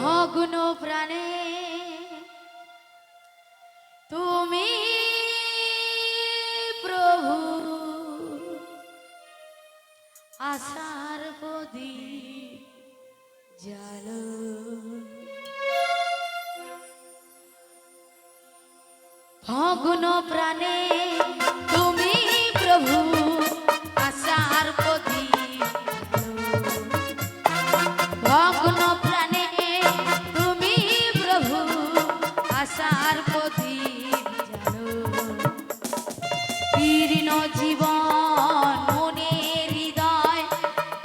ভগ্ন প্রাণে তুমি প্রভু আশার প্রদীপ জ্বালো। ভগ্ন প্রাণে তুমি প্রভু আশার প্রদীপ জ্বালো। ভগ্ন প্রাণে তুমি প্রভু আশার প্রদীপ জ্বালো। দীর্ণ জীবন মনে হৃদয়,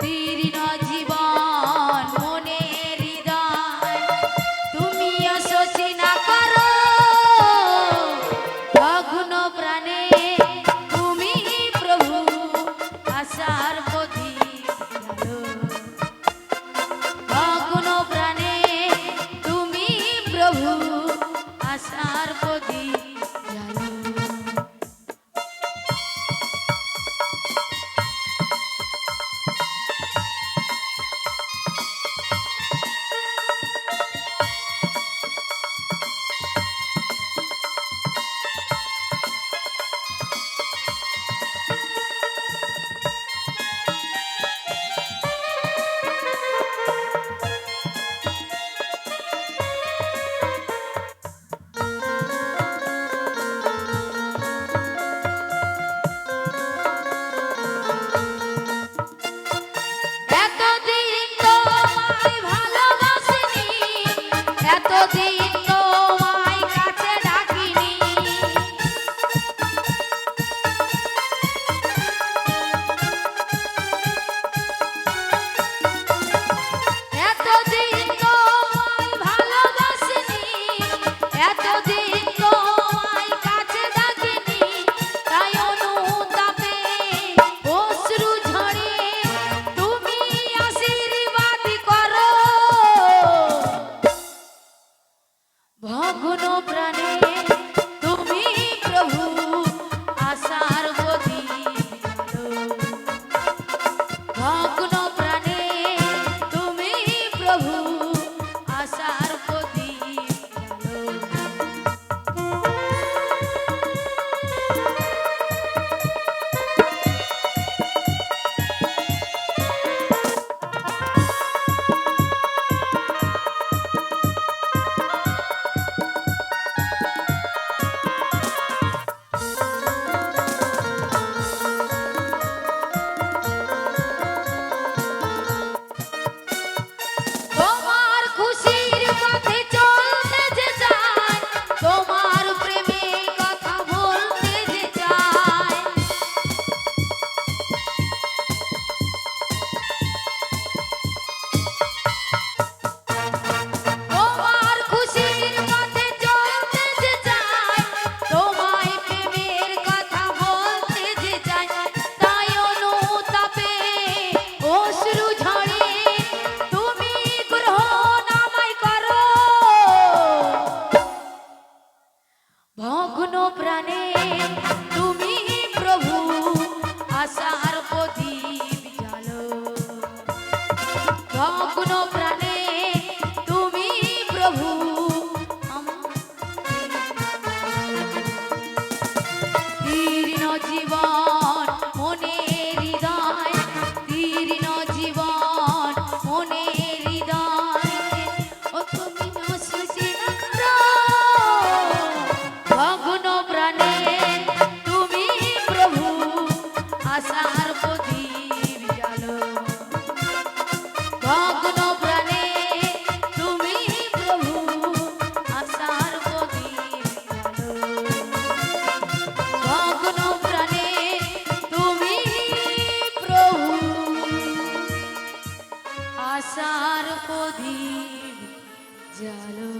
দীর্ণ জীবন মনে হৃদয় তুমি শোচি না করো। ভগ্ন প্রাণে তুমি প্রভু আশার প্রদীপ জ্বালো। ভগ্ন প্রাণে তুমি প্রভু আশার প্রদীপ জ্বালো। এতদিন তোমায় কাছে ডাকিনি, এতদিন তোমায় ভালোবাসিনি, এতদিন তোমায় কাছে ডাকিনি। তাই অনুতাপে অশ্রু ঝরে তুমি আশীর্বাদ করো। ভগ্ন প্রাণে তুমি প্রভু আশার প্রদীপ জ্বালো। ভগ্ন প্রাণে তুমি প্রভু আশার প্রদীপ জ্বালো। তোমার খুশির পথে চলতে যে চাই, তোমার প্রেমের কথা বলতে যে চাই। তোমার খুশির পথে চলতে যে চাই, তোমায় প্রেমের কথা বলতে যে চাই। তাই অনুতাপে অশ্রু ঝরে তুমি গ্রহণ আমায় করো। ভগ্ন প্রাণে তুমি প্রভু আশার প্রদীপ জ্বালো। ভগ্ন প্রাণে তুমি প্রভু দীর্ণ জীবন মনে হৃদয়, দীর্ণ জীবন মনে হৃদয় ও তুমি শোচি না করো। ভগ্ন প্রাণে তুমি প্রভু আশার প্রদীপ জ্বালো। ভগ্ন প্রাণে তুমি প্রভু আশার প্রদীপ জ্বালো। ভগ্ন প্রাণে তুমি প্রভু আশার প্রদীপ জ্বালো।